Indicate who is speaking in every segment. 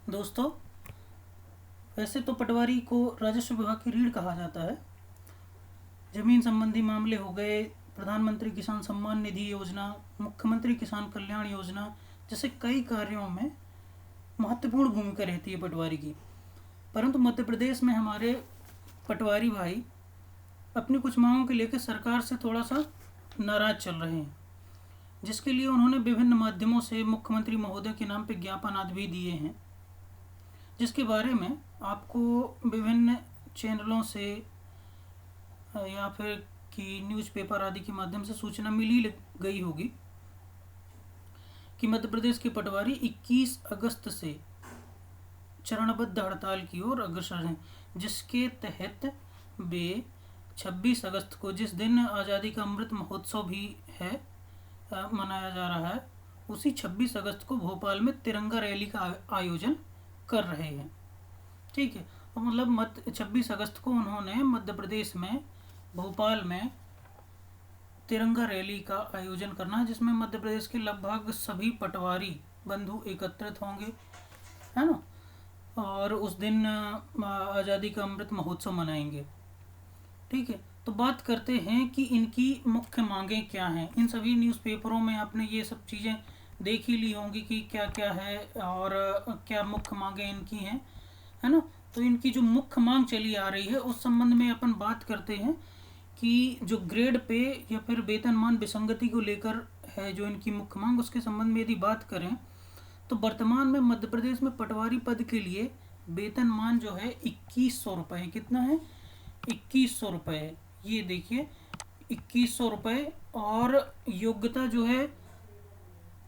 Speaker 1: दोस्तों, वैसे तो पटवारी को राजस्व विभाग की रीढ़ कहा जाता है। जमीन संबंधी मामले हो गए, प्रधानमंत्री किसान सम्मान निधि योजना, मुख्यमंत्री किसान कल्याण योजना जैसे कई कार्यों में महत्वपूर्ण भूमिका रहती है पटवारी की। परंतु मध्य प्रदेश में हमारे पटवारी भाई अपनी कुछ मांगों को लेकर सरकार से थोड़ा सा नाराज चल रहे हैं, जिसके लिए उन्होंने विभिन्न माध्यमों से मुख्यमंत्री महोदय के नाम पर ज्ञापन आदि भी दिए हैं, जिसके बारे में आपको विभिन्न चैनलों से या फिर कि न्यूज़पेपर आदि के माध्यम से सूचना मिल ही गई होगी कि मध्य प्रदेश के पटवारी 21 अगस्त से चरणबद्ध हड़ताल की ओर अग्रसर हैं, जिसके तहत वे 26 अगस्त को, जिस दिन आज़ादी का अमृत महोत्सव भी है मनाया जा रहा है, उसी 26 अगस्त को भोपाल में तिरंगा रैली का आयोजन कर रहे हैं। ठीक है, और मतलब 26 अगस्त को उन्होंने मध्य प्रदेश में भोपाल में तिरंगा रैली का आयोजन करना है, जिसमें मध्य प्रदेश के लगभग सभी पटवारी बंधु एकत्रित होंगे, है ना। और उस दिन आज़ादी का अमृत महोत्सव मनाएंगे। ठीक है, तो बात करते हैं कि इनकी मुख्य मांगें क्या हैं। इन सभी न्यूज़पेपरों में आपने ये सब चीज़ें देख ही ली होंगी कि क्या क्या है और क्या मुख्य मांगें इनकी हैं, है ना। तो इनकी जो मुख्य मांग चली आ रही है उस संबंध में अपन बात करते हैं कि जो ग्रेड पे या फिर वेतनमान विसंगति को लेकर है जो इनकी मुख्य मांग, उसके संबंध में यदि बात करें तो वर्तमान में मध्य प्रदेश में पटवारी पद के लिए वेतनमान जो है 2100 रुपये है। कितना है? 2100 रुपये है। ये देखिए 2100 रुपये। और योग्यता जो है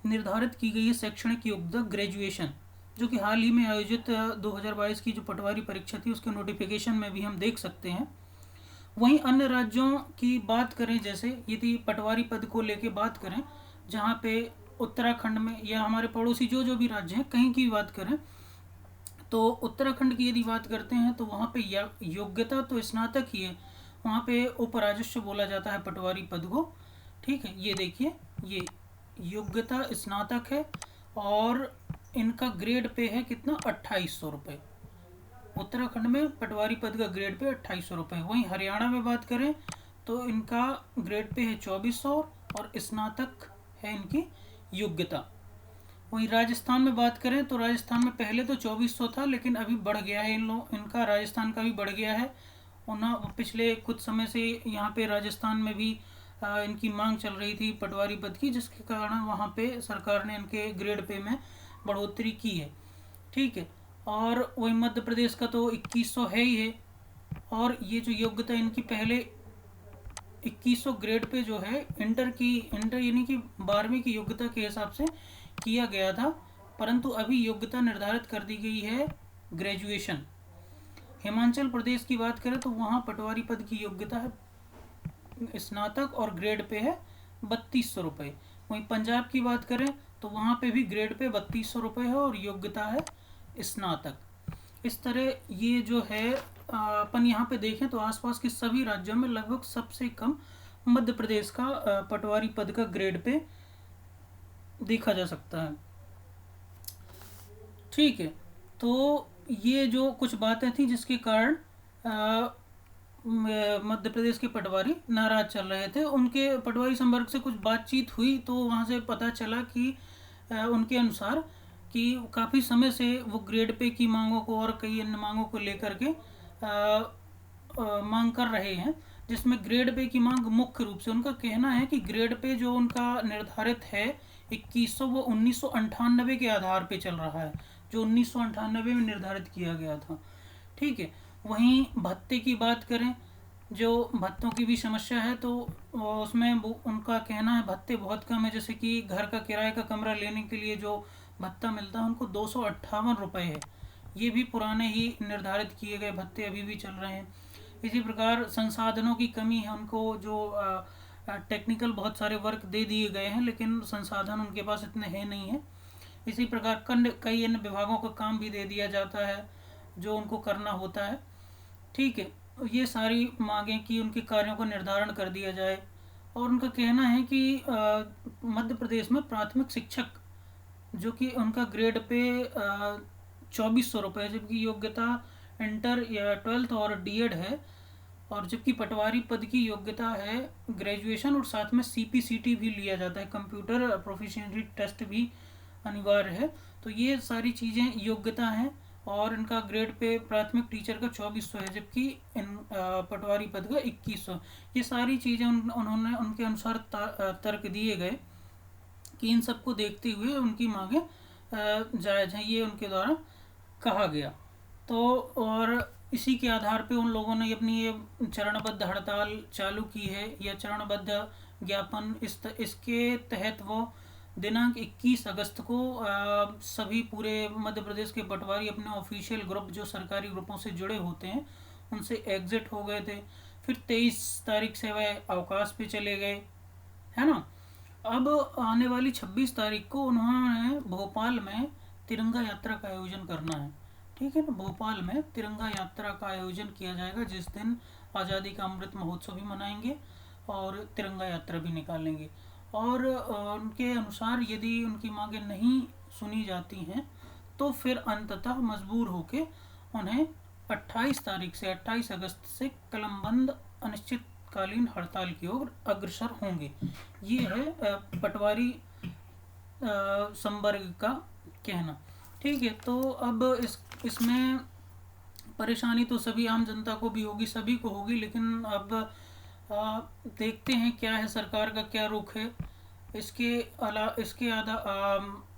Speaker 1: निर्धारित की गई है, शैक्षणिक योग्यता ग्रेजुएशन, जो कि हाल ही में आयोजित 2022 की जो पटवारी परीक्षा थी उसके नोटिफिकेशन में भी हम देख सकते हैं। वहीं अन्य राज्यों की बात करें, जैसे यदि पटवारी पद को लेके बात करें, जहाँ पे उत्तराखंड में या हमारे पड़ोसी जो जो भी राज्य हैं कहीं की बात करें, तो उत्तराखंड की यदि बात करते हैं तो वहाँ पे योग्यता तो स्नातक ही है। वहाँ पे उपराजस्व बोला जाता है पटवारी पद को। ठीक है, ये देखिए, ये योग्यता स्नातक है और इनका ग्रेड पे है कितना? 2800 रुपये। उत्तराखंड में पटवारी पद का ग्रेड पे 2800 रुपये। वहीं हरियाणा में बात करें तो इनका ग्रेड पे है 2400 और स्नातक है इनकी योग्यता। वहीं राजस्थान में बात करें तो राजस्थान में पहले तो 2400 था, लेकिन अभी बढ़ गया है इनका राजस्थान का भी बढ़ गया है। और पिछले कुछ समय से यहाँ पे राजस्थान में भी इनकी मांग चल रही थी पटवारी पद की, जिसके कारण वहाँ पे सरकार ने इनके ग्रेड पे में बढ़ोतरी की है। ठीक है, और वही मध्य प्रदेश का तो 2100 है ही है। और ये जो योग्यता इनकी पहले 2100 ग्रेड पे जो है इंटर यानी कि 12वीं की योग्यता के हिसाब से किया गया था, परंतु अभी योग्यता निर्धारित कर दी गई है ग्रेजुएशन। हिमाचल प्रदेश की बात करें तो वहाँ पटवारी पद की योग्यता है स्नातक और ग्रेड पे है 3200 रुपये। वहीं पंजाब की बात करें तो वहाँ पे भी ग्रेड पे 3200 रुपये है और योग्यता है स्नातक। इस तरह ये जो है अपन यहाँ पे देखें तो आसपास के सभी राज्यों में लगभग सबसे कम मध्य प्रदेश का पटवारी पद का ग्रेड पे देखा जा सकता है। ठीक है, तो ये जो कुछ बातें थी जिसके कारण मध्य प्रदेश के पटवारी नाराज चल रहे थे। उनके पटवारी संवर्ग से कुछ बातचीत हुई तो वहाँ से पता चला कि उनके अनुसार कि काफ़ी समय से वो ग्रेड पे की मांगों को और कई अन्य मांगों को लेकर के मांग कर रहे हैं, जिसमें ग्रेड पे की मांग मुख्य रूप से उनका कहना है कि ग्रेड पे जो उनका निर्धारित है 2100, वो 1998 के आधार पे चल रहा है, जो 1998 में निर्धारित किया गया था। ठीक है, वहीं भत्ते की बात करें, जो भत्तों की भी समस्या है तो उसमें उनका कहना है भत्ते बहुत कम है। जैसे कि घर का किराए का कमरा लेने के लिए जो भत्ता मिलता है उनको 258 रुपये है। ये भी पुराने ही निर्धारित किए गए भत्ते अभी भी चल रहे हैं। इसी प्रकार संसाधनों की कमी है, उनको जो टेक्निकल बहुत सारे वर्क दे दिए गए हैं लेकिन संसाधन उनके पास इतने हैं नहीं है। इसी प्रकार कई अन्य विभागों का काम भी दे दिया जाता है जो उनको करना होता है। ठीक है, ये सारी मांगें कि उनके कार्यों का निर्धारण कर दिया जाए। और उनका कहना है कि मध्य प्रदेश में प्राथमिक शिक्षक जो कि उनका ग्रेड पे ₹2400, जबकि योग्यता इंटर या 12th और डीएड है। और जबकि पटवारी पद की योग्यता है ग्रेजुएशन और साथ में सीपीसीटी भी लिया जाता है, कंप्यूटर प्रोफिशिएंसी टेस्ट भी अनिवार्य है। तो ये सारी चीज़ें योग्यता हैं। और इनका ग्रेड पे प्राथमिक टीचर का 2400 है, जबकि इन पटवारी पद का 2100। ये सारी चीज़ें उन्होंने उनके अनुसार तर्क दिए गए कि इन सबको देखते हुए उनकी मांगे जायज़ हैं, ये उनके द्वारा कहा गया। तो और इसी के आधार पे उन लोगों ने अपनी ये चरणबद्ध हड़ताल चालू की है, या चरणबद्ध ज्ञापन। इसके तहत वो दिनांक 21 अगस्त को सभी पूरे मध्य प्रदेश के पटवारी अपने ऑफिशियल ग्रुप जो सरकारी ग्रुपों से जुड़े होते हैं उनसे एग्जिट हो गए थे। फिर 23 तारीख से वह अवकाश पे चले गए, है ना। अब आने वाली 26 तारीख को उन्होंने भोपाल में तिरंगा यात्रा का आयोजन करना है, ठीक है ना। भोपाल में तिरंगा यात्रा का आयोजन किया जाएगा, जिस दिन आज़ादी का अमृत महोत्सव भी मनाएंगे और तिरंगा यात्रा भी निकालेंगे। और उनके अनुसार यदि उनकी मांगें नहीं सुनी जाती हैं तो फिर अंततः मजबूर होके उन्हें 28 तारीख से 28 अगस्त से कलमबंद अनिश्चितकालीन हड़ताल की ओर अग्रसर होंगे। ये है पटवारी संवर्ग का कहना, ठीक है। तो अब इसमें परेशानी तो सभी आम जनता को भी होगी, सभी को होगी, लेकिन अब देखते हैं क्या है, सरकार का क्या रुख है। इसके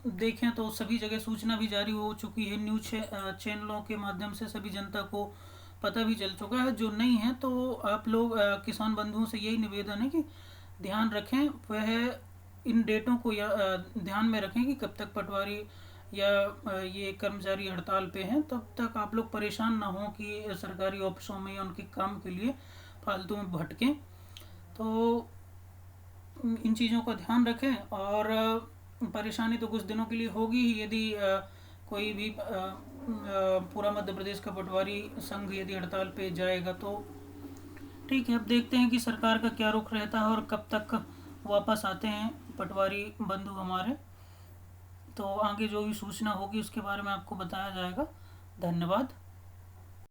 Speaker 1: देखें तो सभी जगह सूचना भी जारी हो चुकी है, न्यूज चैनलों के माध्यम से सभी जनता को पता भी चल चुका है। जो नहीं है तो आप लोग किसान बंधुओं से यही निवेदन है कि ध्यान रखें, वह इन डेटों को ध्यान में रखें कि कब तक पटवारी या ये कर्मचारी हड़ताल पे हैं, तब तक आप लोग परेशान ना हो कि सरकारी ऑफिसों में या उनके काम के लिए फालतू में भटकें। तो इन चीज़ों का ध्यान रखें। और परेशानी तो कुछ दिनों के लिए होगी ही, यदि कोई भी पूरा मध्य प्रदेश का पटवारी संघ यदि हड़ताल पे जाएगा तो। ठीक है, अब देखते हैं कि सरकार का क्या रुख रहता है और कब तक वापस आते हैं पटवारी बंधु हमारे। तो आगे जो भी सूचना होगी उसके बारे में आपको बताया जाएगा। धन्यवाद।